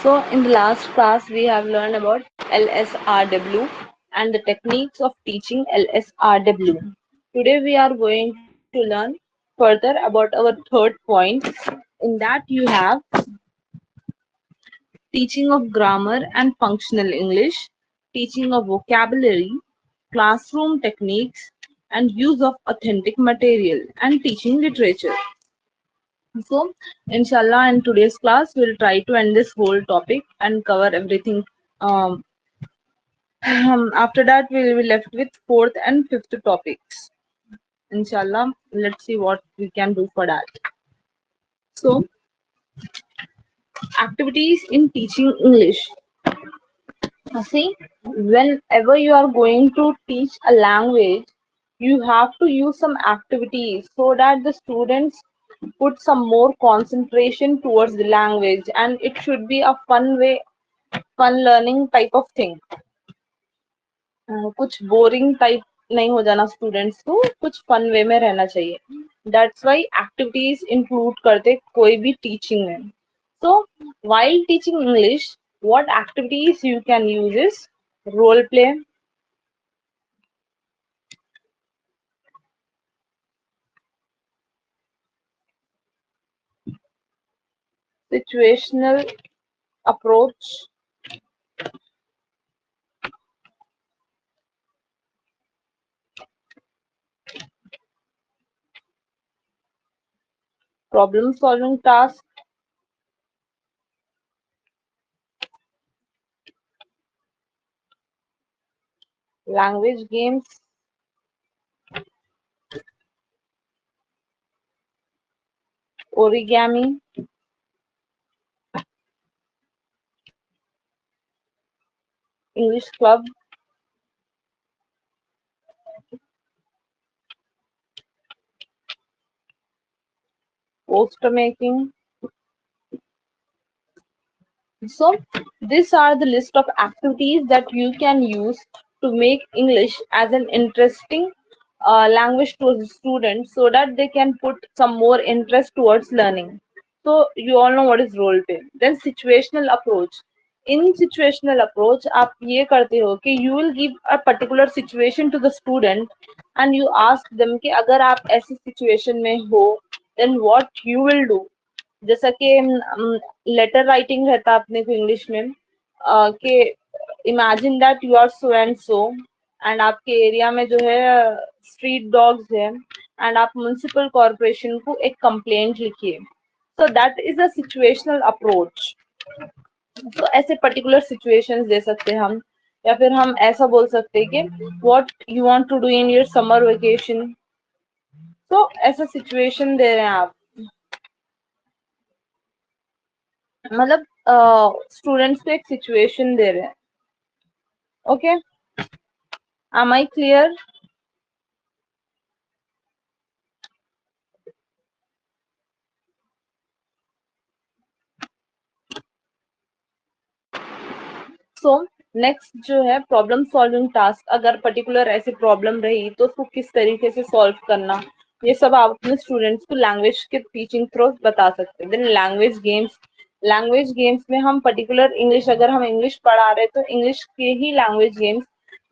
So in the last class, we have learned about LSRW and the techniques of teaching LSRW. Today we are going to learn further about our third point. In that you have teaching of grammar and functional English, teaching of vocabulary, classroom techniques, and use of authentic material, and teaching literature. So, inshallah, in today's class, we'll try to end this whole topic and cover everything. Um, After that, we'll be left with fourth and fifth topics. Inshallah, let's see what we can do for that. So, activities in teaching English. See, whenever you are going to teach a language, you have to use some activities so that the students put some more concentration towards the language, and it should be a fun way, fun learning type of thing. कुछ boring type नहीं हो जाना students को, कुछ fun way में रहना चाहिए. That's why activities include करते कोई भी टीचिंग में. सो while teaching English, what activities you can use is role play, situational approach, problem solving task, language games, origami, English club, poster making. So these are the list of activities that you can use to make English as an interesting language to the students so that they can put some more interest towards learning. So you all know what is role play. Then situational approach. In situational approach, आप ये करते हो कि you will give a particular situation to the student and you ask them कि अगर आप ऐसी situation में हो, then what you will do. जैसा कि लेटर राइटिंग रहता है अपने को इंग्लिश में कि imagine that you are so and so, and आपके एरिया में जो है स्ट्रीट डॉग्स है, एंड आप म्युनिसिपल कॉर्पोरेशन को एक कंप्लेंट लिखिए. So that is a situational approach. तो ऐसे पर्टिकुलर सिचुएशंस दे सकते हैं हम, या फिर हम ऐसा बोल सकते हैं कि what you want to do in your summer vacation. तो ऐसा सिचुएशन दे रहे हैं आप, मतलब स्टूडेंट्स को एक सिचुएशन दे रहे हैं. Okay, am I clear? So next जो है प्रॉब्लम सॉल्विंग टास्क. अगर पर्टिकुलर ऐसी प्रॉब्लम रही तो उसको किस तरीके से सॉल्व करना, ये सब आप अपने स्टूडेंट्स को लैंग्वेज के टीचिंग थ्रू बता सकते हैं. Then language games. Language games में हम पर्टिकुलर इंग्लिश, अगर हम इंग्लिश पढ़ा रहे तो इंग्लिश के ही लैंग्वेज गेम्स,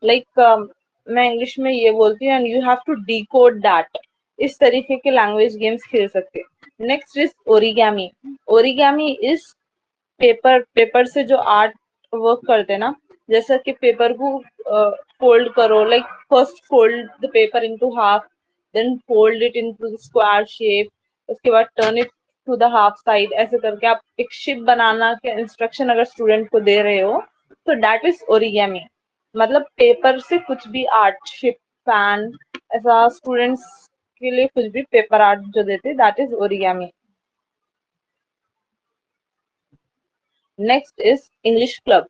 लाइक मैं इंग्लिश में ये बोलती हूँ and you have to decode that, इस तरीके के लैंग्वेज गेम्स खेल सकते हैं. Next is origami. Origami is paper से जो आर्ट वर्क करते हैं ना, जैसा कि पेपर को फोल्ड करो, like first fold the paper into half, then fold it into the square shape, उसके बाद turn it to the half side, ऐसे करके आप एक शिप बनाना के इंस्ट्रक्शन अगर स्टूडेंट को दे रहे हो तो दैट इज ओरिगेमी. मतलब पेपर से कुछ भी आर्ट, शिप, फैन, ऐसा स्टूडेंट्स के लिए कुछ भी पेपर आर्ट जो देते, that is origami. Next is English club.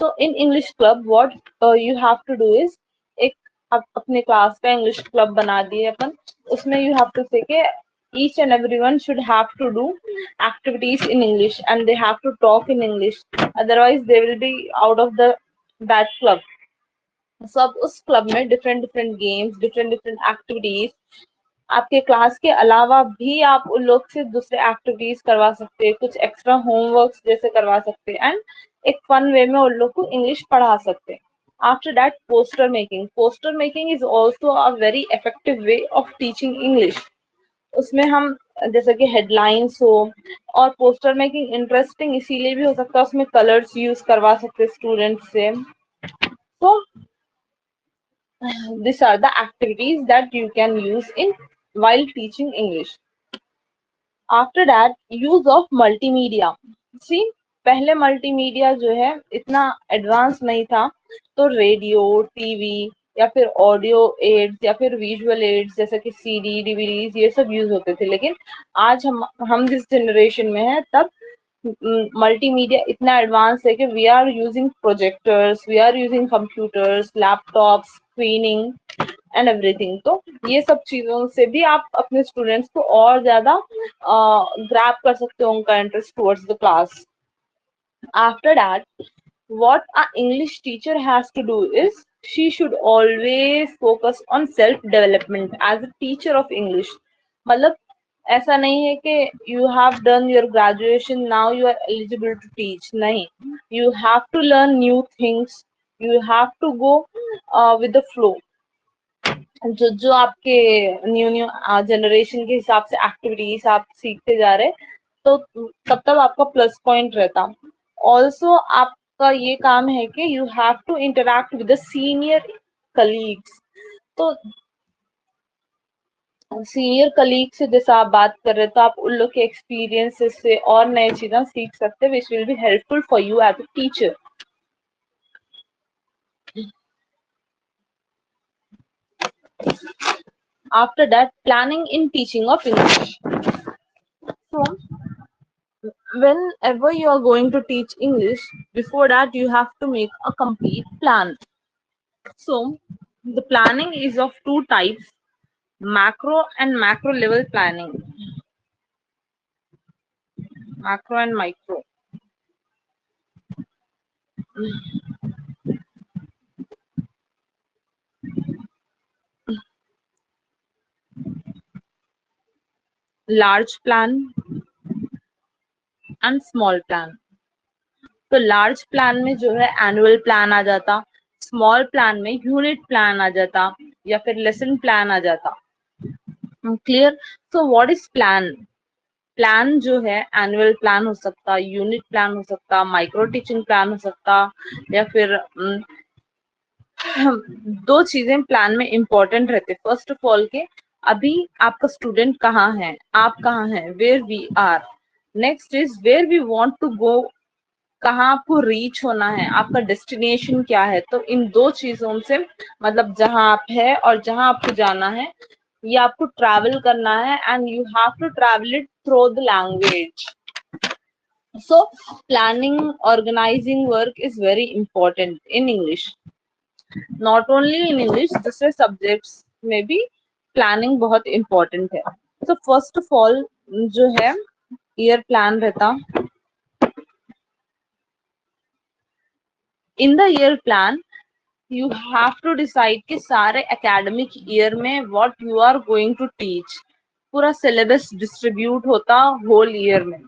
So in English club, what you have to do is, एक आप अपने क्लास का इंग्लिश क्लब बना दिए अपन, उसमें you have to say कि each and everyone should have to do activities in English and they have to talk in English, otherwise they will be out of the that club. So अब उस club में different different games, different different activities आपके class के अलावा भी आप उन लोग से दूसरे एक्टिविटीज करवा सकते हैं, कुछ एक्स्ट्रा होमवर्क जैसे करवा सकते हैं, एंड एक फन वे में उन लोग को इंग्लिश पढ़ा सकते हैं. After that, poster making is also a very effective way of teaching English. उसमें हम जैसे कि हेडलाइंस हो, और पोस्टर मेकिंग इंटरेस्टिंग इसीलिए भी हो सकता है, उसमें कलर्स यूज करवा सकते स्टूडेंट्स से. तो these are the activities that you can use in while teaching English. After that, use of multimedia. See, पहले मल्टीमीडिया जो है इतना एडवांस नहीं था, तो रेडियो, टीवी, या फिर ऑडियो एड्स, या फिर विजुअल एड्स जैसे कि सीडी, डीवीडीज, ये सब यूज होते थे. लेकिन आज हम जिस जनरेशन में है, तब मल्टीमीडिया इतना एडवांस है कि we are using projectors, we are using computers, laptops, screening and everything. तो ये सब चीजों से भी आप अपने स्टूडेंट्स को और ज्यादा ग्रैब कर सकते हो उनका interest towards the class. After that, what a English teacher has to do is she should always focus on self development as a teacher of English. मतलब ऐसा नहीं है कि you have done your graduation, now you are eligible to teach. नहीं, you have to learn new things, you have to go with the flow. जो जो आपके new new generation के हिसाब से एक्टिविटीज आप सीखते जा रहे, तो तब तक आपका प्लस पॉइंट रहता. ऑल्सो आपका ये काम है कि you have to interact with the senior colleagues. तो सीनियर कलीग से जैसे आप बात कर रहे, तो आप उन लोग के एक्सपीरियंसेस से और नई चीजें सीख सकते हैं, which will be helpful for you as a teacher. After that, planning in teaching of English. So whenever you are going to teach English, before that you have to make a complete plan. So the planning is of two types: macro and macro level planning. Macro and micro. Large plan and small plan. तो large plan में जो है annual plan आ जाता, small plan में unit plan आ जाता, या फिर lesson plan आ जाता. Clear? So what is plan? Plan जो है एनुअल प्लान हो सकता, यूनिट प्लान हो सकता, माइक्रो टीचिंग प्लान हो सकता, या फिर दो चीजें प्लान में इंपॉर्टेंट रहते. फर्स्ट ऑफ ऑल के अभी आपका स्टूडेंट कहाँ है, आप कहाँ हैं, where we are. Next is where we want to go, कहाँ आपको रीच होना है, आपका डेस्टिनेशन क्या है. तो इन दो चीजों से, मतलब जहां आप है और जहां आपको जाना है, ये आपको ट्रैवल करना है, and you have to travel it through the language. So planning, organizing work is very important in English. Not only in English, दूसरे subjects में भी planning बहुत important है. So first of all जो है year plan रहता. In the year plan, you have to decide कि सारे academic year में what you are going to teach. पूरा syllabus distribute होता whole year में,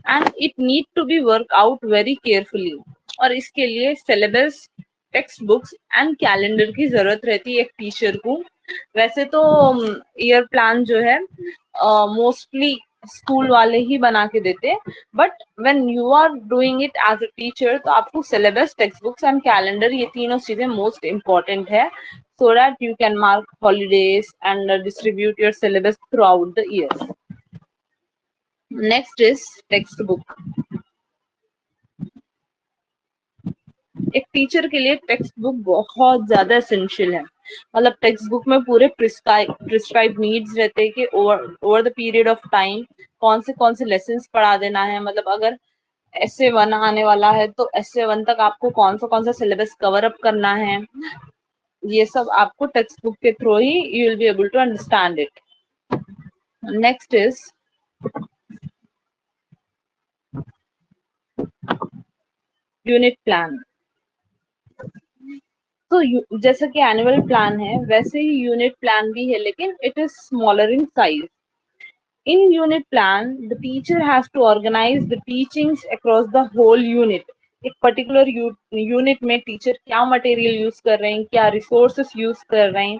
and it need to be worked out very carefully. और इसके लिए syllabus, text books and calendar की जरूरत रहती है एक टीचर को. वैसे तो ईयर प्लान जो है मोस्टली स्कूल वाले ही बना के देते, but when you are doing it as a teacher, तो आपको syllabus, text books and calendar, ये तीनों चीजें मोस्ट इम्पॉर्टेंट है, so that you can mark holidays and distribute your syllabus throughout the year. Next is textbook. एक teacher के लिए text book बहुत ज्यादा एसेंशियल है. मतलब टेक्स्ट बुक में पूरे प्रिस्क्राइब नीड्स रहते हैं कि over the period of time कौन से लेसन पढ़ा देना है. मतलब अगर SA1 आने वाला है, तो SA1 तक आपको कौन सा सिलेबस कवर अप करना है, ये सब आपको टेक्स्ट बुक के थ्रू ही you will be able to understand it. Next is unit plan. तो जैसे कि एनुअल प्लान है वैसे ही यूनिट प्लान भी है, लेकिन it is smaller in size. In unit plan, the teacher has to organize the teachings across the whole unit. एक particular unit में टीचर क्या मटेरियल यूज कर रहे हैं, क्या रिसोर्सेस यूज कर रहे हैं,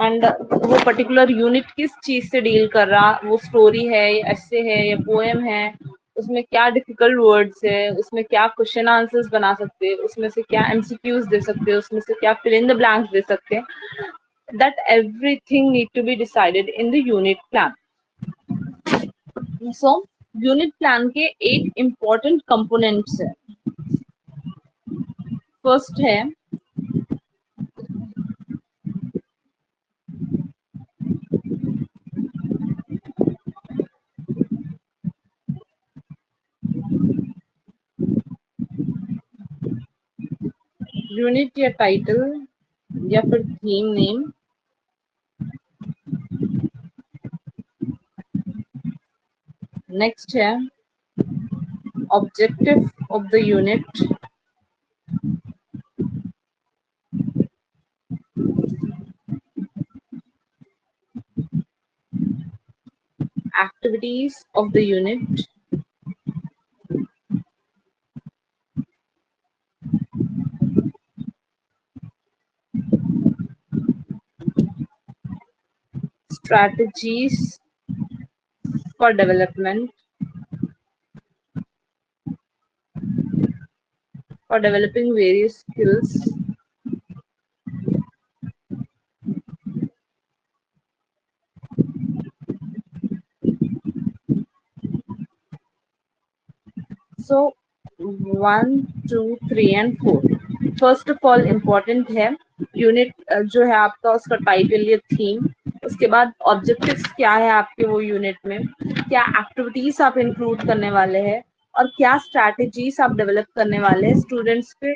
एंड वो पर्टिकुलर यूनिट किस चीज से डील कर रहा, वो स्टोरी है या एस्से है या पोएम है, उसमें क्या डिफिकल्ट वर्ड्स है, उसमें क्या क्वेश्चन आंसर्स बना सकते हैं, उसमें से क्या एमसीक्यूज दे सकते हैं, उसमें से क्या फिल इन द ब्लैंक्स दे सकते हैं. That everything need to be decided in the unit plan. So unit plan के 8 इम्पोर्टेंट कंपोनेंट्स है. फर्स्ट है यूनिट या टाइटल या फिर थीम नेम. नेक्स्ट है objective of the unit. Activities of the unit. Strategies for development, for developing various skills. So 1, 2, 3 and 4. First of all important है unit जो है आपका, उसका टाइटल या थीम. उसके बाद ऑब्जेक्टिव्स क्या है आपके वो यूनिट में, क्या एक्टिविटीज आप इंक्लूड करने वाले हैं, और क्या स्ट्रैटेजीज आप डेवलप करने वाले हैं स्टूडेंट्स के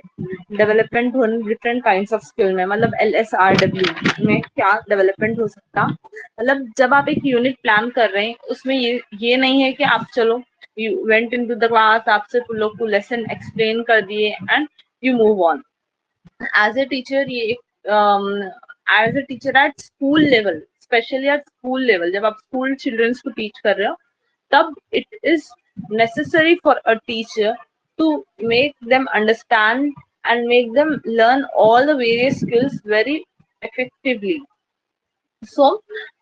डेवलपमेंट होने डिफरेंट काइंड्स ऑफ स्किल में. मतलब LSRW में क्या डेवलपमेंट हो सकता. मतलब जब आप एक यूनिट प्लान कर रहे हैं उसमें ये नहीं है कि आप चलो you went into the class, आप सिर्फ लोग को लेसन एक्सप्लेन कर दिए and you move on. As a teacher ये as a teacher at school level, specially at school level, जब आप स्कूल चिल्ड्रंस को टीच कर रहे हो, तब it is necessary for a teacher to make them understand and make them learn all the various skills very effectively. So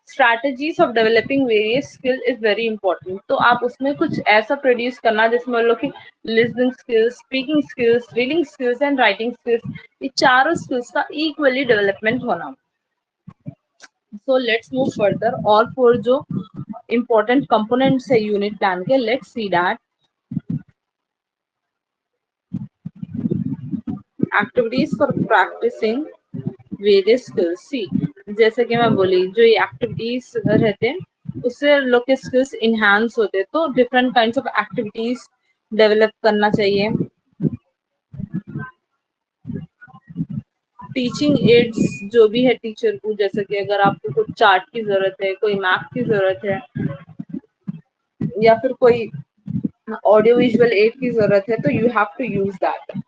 strategies of developing various skill is very important. तो आप उसमें कुछ ऐसा प्रोड्यूस करना जिसमें लोग की listening skills, speaking skills, reading skills and writing skills, ये चारों स्किल्स का इक्वली डेवलपमेंट होना. So let's move further. और फोर जो इम्पोर्टेंट कंपोनेंट्स है यूनिट प्लान के, let's see that. Activities for practising various skills. See जैसे कि मैं बोली, जो ये एक्टिविटीज रहते हैं उससे लोग के स्किल्स इनहांस होते हैं. तो different kinds of activities develop करना चाहिए. टीचिंग एड्स जो भी है टीचर को, जैसे कि अगर आपको कुछ चार्ट की जरूरत है, कोई मैप की जरूरत है, या फिर कोई ऑडियो विजुअल एड की जरूरत है, तो you have to use that.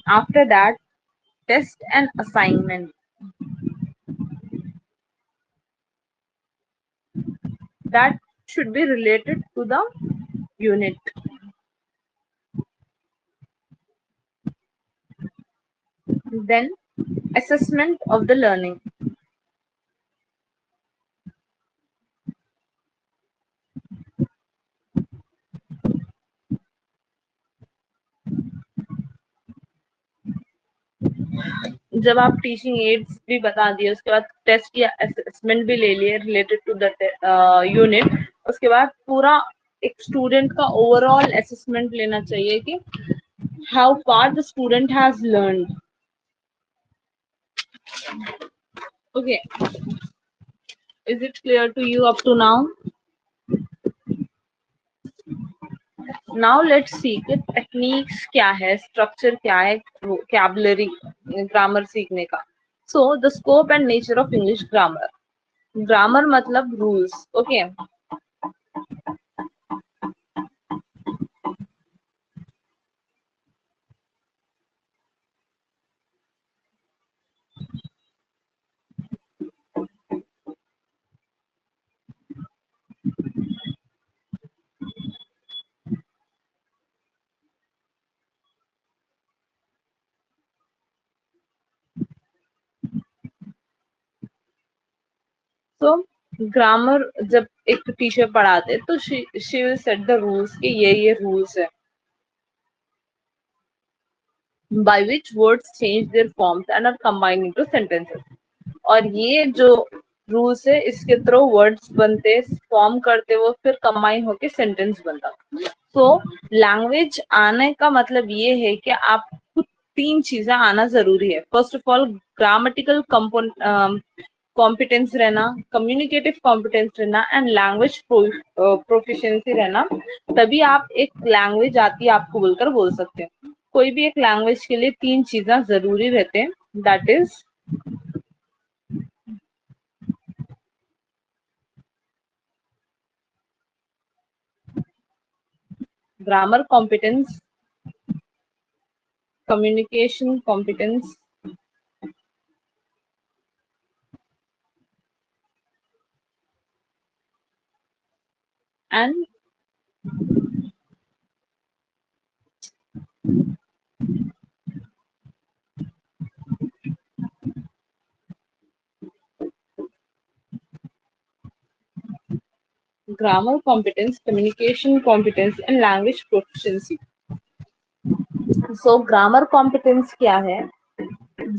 After that, test and assignment that should be related to the unit. Then assessment of the learning. जब आप टीचिंग एड्स भी बता दिए, उसके बाद टेस्ट या असेसमेंट भी ले लिए रिलेटेड टू द यूनिट, उसके बाद पूरा एक स्टूडेंट का ओवरऑल असेसमेंट लेना चाहिए कि how far the student has learned. Okay, is it clear to you up to now? Now let's see कि टेक्निक्स क्या है, स्ट्रक्चर क्या है वोकैबुलरी ग्रामर सीखने का. So the scope and nature of English grammar. Grammar मतलब rules. Okay, सो grammar जब एक टीचर पढ़ाते तो she will set the rules कि ये रूल्स है by which words change their forms and are combined into sentences. और ये जो रूल्स है इसके थ्रू वर्ड्स बनते फॉर्म करते वो फिर कंबाइन होके सेंटेंस बनता. सो लैंग्वेज आने का मतलब ये है कि आपको तीन चीजें आना जरूरी है. First of all grammatical competence रहना, कम्युनिकेटिव कॉम्पिटेंस रहना एंड लैंग्वेज प्रोफिशिएंसी रहना. तभी आप एक लैंग्वेज आती है आपको बोलकर बोल सकते हैं. कोई भी एक लैंग्वेज के लिए तीन चीजें जरूरी रहते हैं. That is grammar competence, communication competence, and grammar competence, communication competence and language proficiency. So grammar competence क्या है?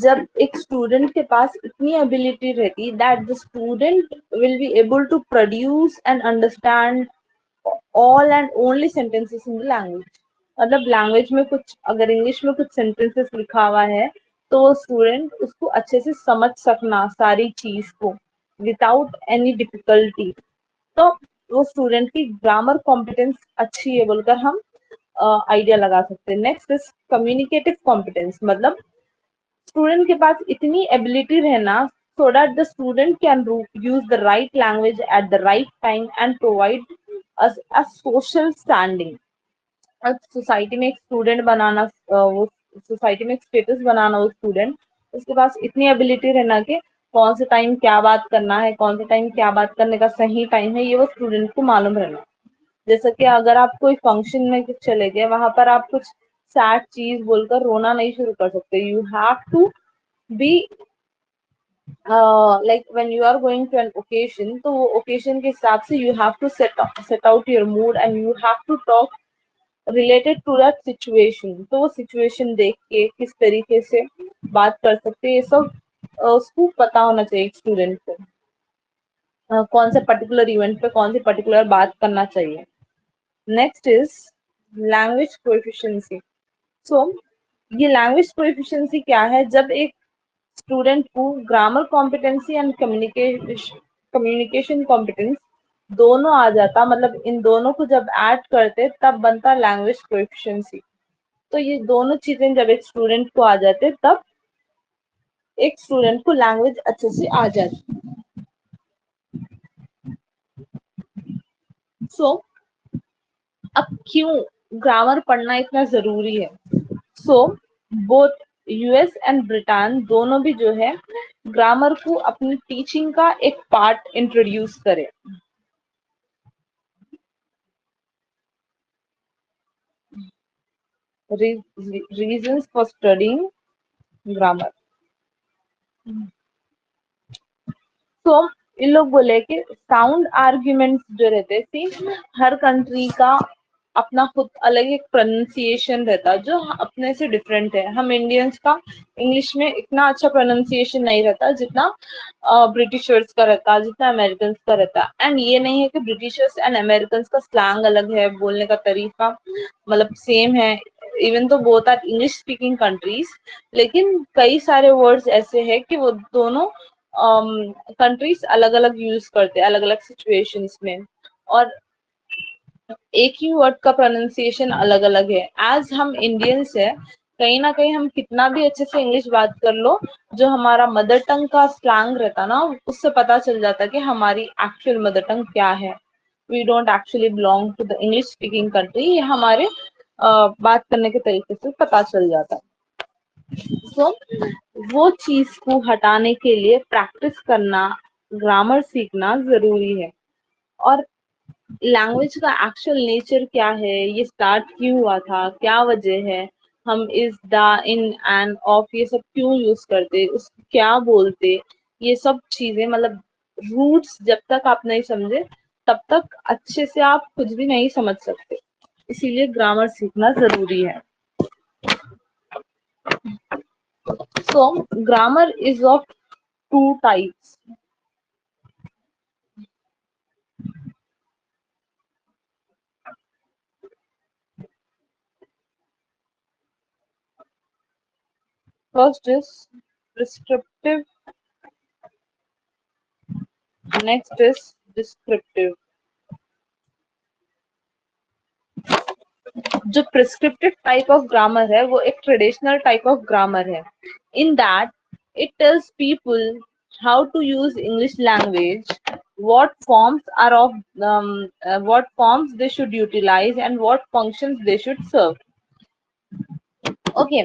जब एक स्टूडेंट के पास इतनी एबिलिटी रहती that the student will be able to produce and understand all and only sentences in the language. मतलब language में कुछ अगर इंग्लिश में कुछ सेंटेंसेस लिखा हुआ है तो वो स्टूडेंट उसको अच्छे से समझ सकना सारी चीज को विदाउट एनी डिफिकल्टी. तो वो स्टूडेंट की ग्रामर कॉम्पिटेंस अच्छी है बोलकर हम आइडिया लगा सकते हैं. Next is communicative competence. मतलब स्टूडेंट के पास इतनी एबिलिटी रहना so that the student can use the right language at the right time and provide us a social standing. अब सोसाइटी में एक स्टूडेंट बनाना वो सोसाइटी में एक स्टेटस बनाना वो स्टूडेंट उसके पास इतनी एबिलिटी रहना कि कौन से टाइम क्या बात करना है, कौन से टाइम क्या बात करने का सही टाइम है, ये वो स्टूडेंट को मालूम रहना. जैसे कि अगर आप कोई फंक्शन में चले गए वहां पर आप कुछ सैड चीज बोलकर रोना नहीं शुरू कर सकते. You have to be like when you are going to an occasion तो वो occasion के हिसाब से you have to set out your mood and you have to talk related to that situation. तो वो situation देख के किस तरीके से बात कर सकते हैं ये सब उसको पता होना चाहिए स्टूडेंट को. कौन से पर्टिकुलर इवेंट पे कौन सी पर्टिकुलर बात करना चाहिए. Next is language proficiency. So ये लैंग्वेज प्रोफिशिएंसी क्या है? जब एक स्टूडेंट को grammar competency and communication competence दोनों आ जाता, मतलब इन दोनों को जब ऐड करते तब बनता लैंग्वेज प्रोफिशिएंसी. तो ये दोनों चीजें जब एक स्टूडेंट को आ जाते तब एक स्टूडेंट को लैंग्वेज अच्छे से आ जाती. सो अब क्यों ग्रामर पढ़ना इतना जरूरी है? So both US and Britain दोनों भी जो है ग्रामर को अपनी टीचिंग का एक पार्ट इंट्रोड्यूस करे. Reasons for studying grammar. तो इन लोग बोले कि साउंड आर्ग्यूमेंट्स जो रहते थे हर कंट्री का अपना खुद अलग एक प्रोनाउंसिएशन रहता जो अपने से डिफरेंट है. हम इंडियंस का इंग्लिश में इतना अच्छा प्रोनाउंसिएशन नहीं रहता जितना ब्रिटिशर्स का रहता, जितना अमेरिकन का रहता. एंड ये नहीं है कि ब्रिटिशर्स एंड अमेरिकन का स्लैंग अलग है, बोलने का तरीका मतलब सेम है. Even though both are English speaking countries, लेकिन कई सारे वर्ड्स ऐसे हैं कि वो दोनों कंट्रीज अलग अलग यूज करते हैं अलग अलग सिचुएशंस में. और एक ही वर्ड का प्रोनाउंसिएशन अलग अलग है. एज हम इंडियंस है कहीं ना कहीं हम कितना भी अच्छे से इंग्लिश बात कर लो जो हमारा मदर टंग का स्लैंग रहता ना उससे पता चल जाता कि हमारी एक्चुअल मदर टंग क्या है. We don't actually belong to the English speaking country. ये हमारे बात करने के तरीके से पता चल जाता है. सो वो चीज को हटाने के लिए प्रैक्टिस करना, ग्रामर सीखना जरूरी है. और लैंग्वेज का एक्चुअल नेचर क्या है, ये स्टार्ट क्यों हुआ था, क्या वजह है, हम इस द इन एंड ऑफ ये सब क्यों यूज करते, उस क्या बोलते, ये सब चीजें मतलब रूट्स जब तक आप नहीं समझे तब तक अच्छे से आप कुछ भी नहीं समझ सकते, इसीलिए ग्रामर सीखना जरूरी है। So grammar is of two types. First is prescriptive, next is descriptive. जो प्रिस्क्रिप्टिव टाइप ऑफ ग्रामर है वो एक ट्रेडिशनल टाइप ऑफ ग्रामर है, in that it tells people how to use English language, what forms are of what forms they should utilize and what functions they should serve. Okay,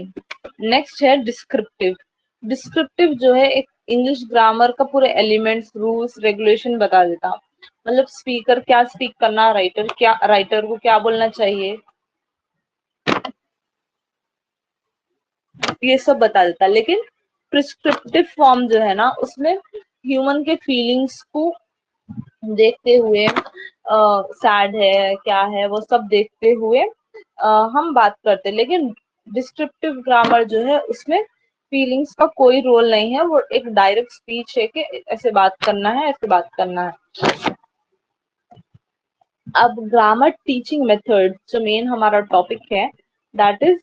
next है descriptive. Descriptive जो है एक English grammar का पूरे elements, rules, regulation बता देता, मतलब speaker क्या स्पीक करना, राइटर को क्या बोलना चाहिए, ये सब बता देता। लेकिन प्रिस्क्रिप्टिव फॉर्म जो है ना, उसमें ह्यूमन के फीलिंग्स को देखते हुए, सैड है क्या है वो सब देखते हुए हम बात करते। लेकिन डिस्क्रिप्टिव ग्रामर जो है उसमें फीलिंग्स का कोई रोल नहीं है, वो एक डायरेक्ट स्पीच है कि ऐसे बात करना है, ऐसे बात करना है। अब ग्रामर टीचिंग मेथड जो मेन हमारा टॉपिक है, that is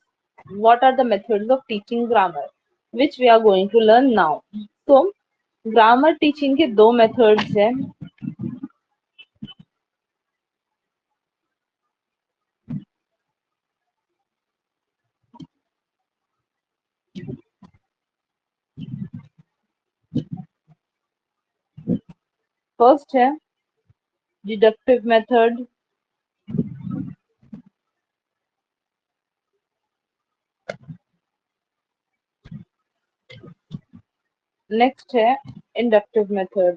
what are the methods of teaching grammar which we are going to learn now. तो ग्रामर टीचिंग के दो मेथड्स हैं। फर्स्ट है डिडक्टिव मेथड, नेक्स्ट है inductive method.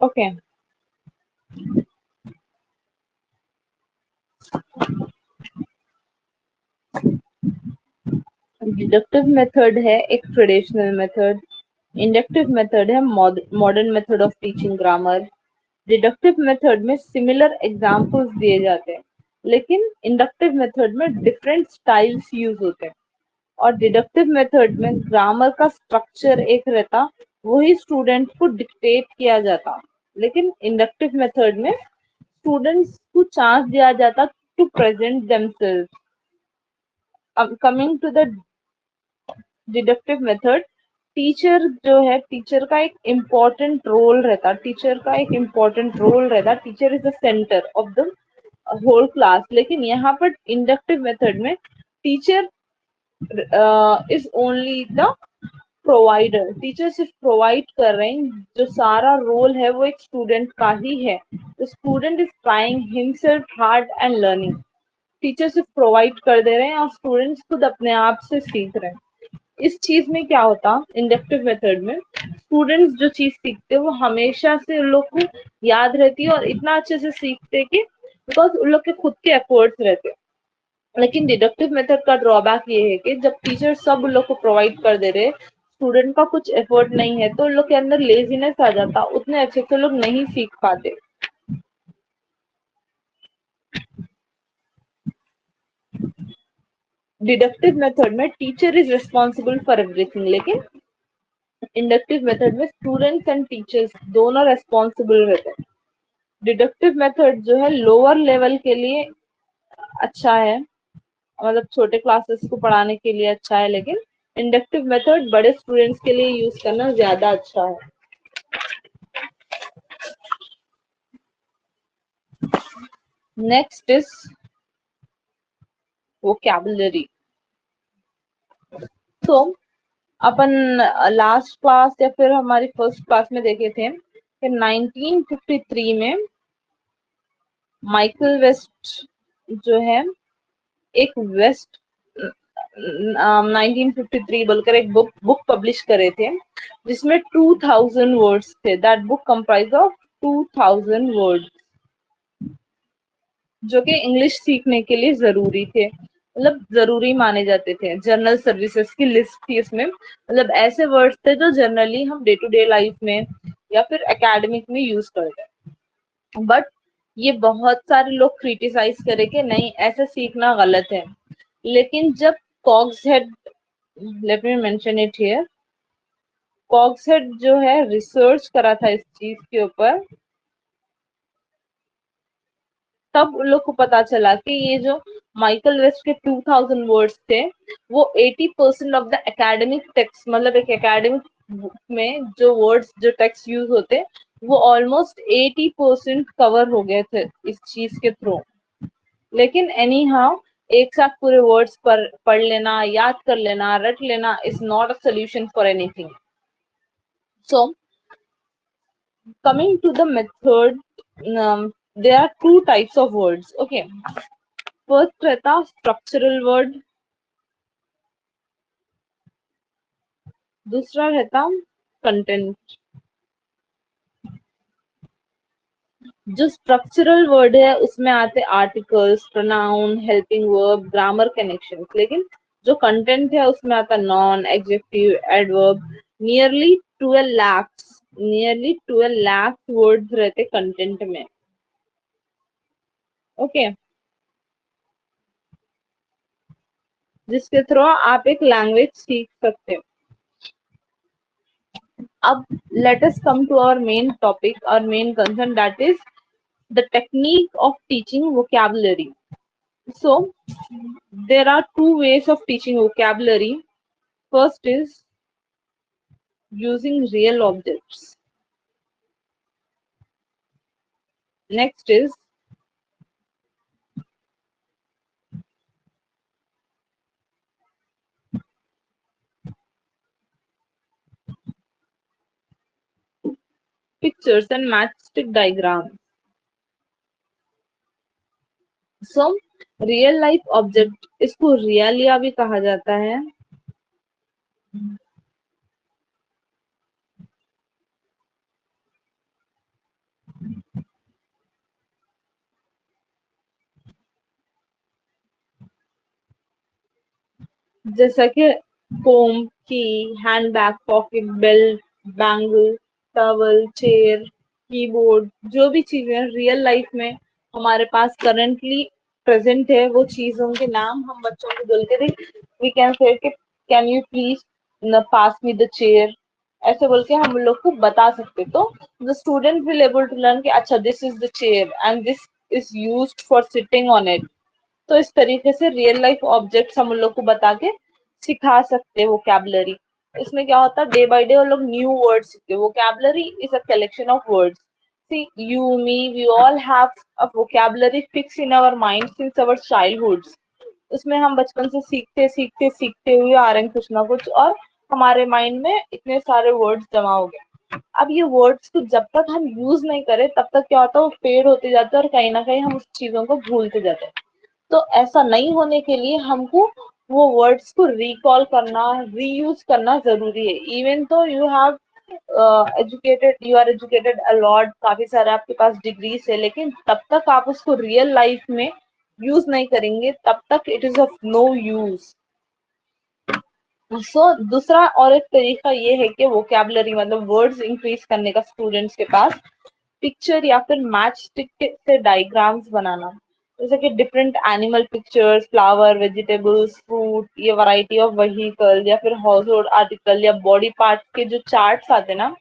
Okay, deductive method है एक ट्रेडिशनल मेथड, इंडक्टिव मेथड है modern method of teaching grammar. Deductive method में सिमिलर एग्जाम्पल्स दिए जाते हैं, लेकिन इंडक्टिव मेथड में डिफरेंट स्टाइल्स यूज होते हैं। और डिडक्टिव मेथड में ग्रामर का स्ट्रक्चर एक रहता, वही स्टूडेंट को डिक्टेट किया जाता। लेकिन इंडक्टिव मेथड में स्टूडेंट्स को चांस दिया जाता to present themselves. Coming to the deductive method, teacher जो है, टीचर का एक इम्पोर्टेंट रोल रहता, teacher is the centre of the whole class. लेकिन यहाँ पर इंडक्टिव मेथड में teacher is only the provider, teacher सिर्फ प्रोवाइड कर रहे हैं, जो सारा रोल है वो एक स्टूडेंट का ही है। The student is trying himself hard and learning. Teacher सिर्फ प्रोवाइड कर दे रहे हैं और स्टूडेंट्स खुद अपने आप से सीख रहे हैं। इस चीज में क्या होता, इंडक्टिव मेथड में स्टूडेंट्स जो चीज सीखते हैं वो हमेशा से उन लोग को याद रहती है और इतना अच्छे से सीखते हैं कि बिकॉज उन लोग के खुद के एफर्ट्स रहते हैं। लेकिन डिडक्टिव मेथड का ड्रॉबैक ये है कि जब टीचर सब उन लोग को प्रोवाइड कर दे रहे, स्टूडेंट का कुछ एफर्ट नहीं है, तो उन लोग के अंदर लेजीनेस आ जाता, उतने अच्छे से लोग नहीं सीख पाते। डिडक्टिव मेथड में teacher is responsible for everything, लेकिन इंडक्टिव मेथड में स्टूडेंट्स एंड टीचर्स दोनों रेस्पॉन्सिबल रहते हैं। डिडक्टिव मेथड जो है लोअर लेवल के लिए अच्छा है, मतलब छोटे क्लासेस को पढ़ाने के लिए अच्छा है, लेकिन इंडक्टिव मेथड बड़े स्टूडेंट्स के लिए यूज करना ज्यादा अच्छा है। Next is vocabulary. तो अपन लास्ट क्लास या फिर हमारी फर्स्ट क्लास में देखे थे कि 1953 में माइकल वेस्ट जो है एक वेस्ट 1953 बोलकर एक बुक पब्लिश करे थे, जिसमें 2000 वर्ड्स थे। That book comprise of 2000 words. जो कि इंग्लिश सीखने के लिए जरूरी थे, मतलब जरूरी माने जाते थे। जनरल सर्विसेज की लिस्ट थी इसमें, मतलब ऐसे वर्ड्स थे जो जनरली हम डे टू डे लाइफ में या फिर एकेडमिक में यूज करते हैं। बट ये बहुत सारे लोग क्रिटिसाइज करे कि नहीं, ऐसे सीखना गलत है। लेकिन जब कॉग्सहेड, let me mention it here, कॉग्सहेड जो है रिसर्च करा था इस चीज के ऊपर, तब उन लोग को पता चला कि ये जो माइकल वेस्ट के 2000 वर्ड्स थे, वो 80% ऑफ द एकेडमिक टेक्स्ट, मतलब एक एकेडमिक बुक में जो वर्ड्स, जो टेक्स्ट यूज होते, वो ऑलमोस्ट 80% कवर हो गए थे इस चीज के थ्रू। लेकिन एनी हाउ, एक साथ पूरे वर्ड्स पर पढ़ लेना, याद कर लेना, रट लेना is not a solution for anything. So coming to the method, there are two types of words. Okay, first रहता स्ट्रक्चरल वर्ड, दूसरा रहता कंटेंट। जो स्ट्रक्चरल वर्ड है उसमें आते articles, pronoun, helping verb, grammar, connection. लेकिन जो कंटेंट है उसमें आता non, adjective, adverb. Nearly 12 lakhs, nearly 12 lakh words रहते कंटेंट में। ओके, जिसके थ्रू आप एक लैंग्वेज सीख सकते हो। अब let us come to our main topic, our main concern, that is the technique of teaching vocabulary. So, there are two ways of teaching vocabulary. First is using real objects. Next is pictures and matchstick diagrams. So, real life object, इसको realia भी कहा जाता है। जैसा कि comb, key, handbag, pocket, belt, bangle, towel, chair, keyboard, जो भी चीजें रियल लाइफ में हमारे पास करंटली प्रेजेंट है, वो चीजों के नाम हम बच्चों को बोलते थे। वी कैन से कि can you please pass me the chair, ऐसे बोल के हम लोग को बता सकते। तो the student will able to learn कि अच्छा, this is the chair and this is used for sitting on it. तो इस तरीके से रियल लाइफ ऑब्जेक्ट्स हम लोग को बता के सिखा सकते हैं वोकैबुलरी। इसमें क्या होता है, डे बाय डे वो लोग न्यू वर्ड सीखते हैं। Vocabulary is a collection of words. See, you, me, we all have a vocabulary fix in our mind since our childhood. उसमें हम बचपन से सीखते सीखते सीखते हुए आ रहे हैं कुछ ना कुछ, और हमारे माइंड में इतने सारे वर्ड्स जमा हो गए। अब ये वर्ड्स को जब तक हम यूज नहीं करें तब तक क्या होता है, वो फेड होते जाते हैं और कहीं ना कहीं हम उस चीजों को भूलते जाते हैं। तो ऐसा नहीं होने के लिए हमको वो वर्ड्स को रिकॉल करना, रीयूज करना जरूरी है। Even though you have educated, you are educated a lot, काफी सारे आपके पास डिग्रीज है, लेकिन तब तक आप उसको रियल लाइफ में यूज नहीं करेंगे तब तक it is of no use. So दूसरा और एक तरीका ये है कि वोकैबुलरी मतलब वर्ड्स इंक्रीज करने का स्टूडेंट्स के पास, पिक्चर या फिर मैच स्टिक से डायग्राम्स बनाना। जैसे कि different animal pictures, flower, vegetables, fruit, ये वैरायटी ऑफ व्हीकल या फिर हाउस होल्ड आर्टिकल या बॉडी पार्ट के जो चार्ट्स आते हैं ना,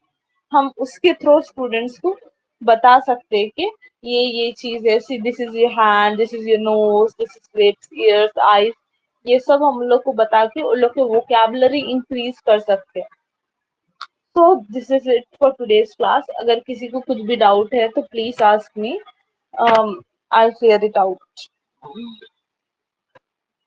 हम उसके थ्रू स्टूडेंट्स को बता सकते हैं कि ये चीज है, see this is your hand, this is your nose, this is lips, years, eyes. ये सब हम लोग को बता के उन लोग के वोकैबुलरी इंक्रीज कर सकते हैं। तो this is it for today's class. अगर किसी को कुछ भी डाउट है तो please ask me, I clear it out.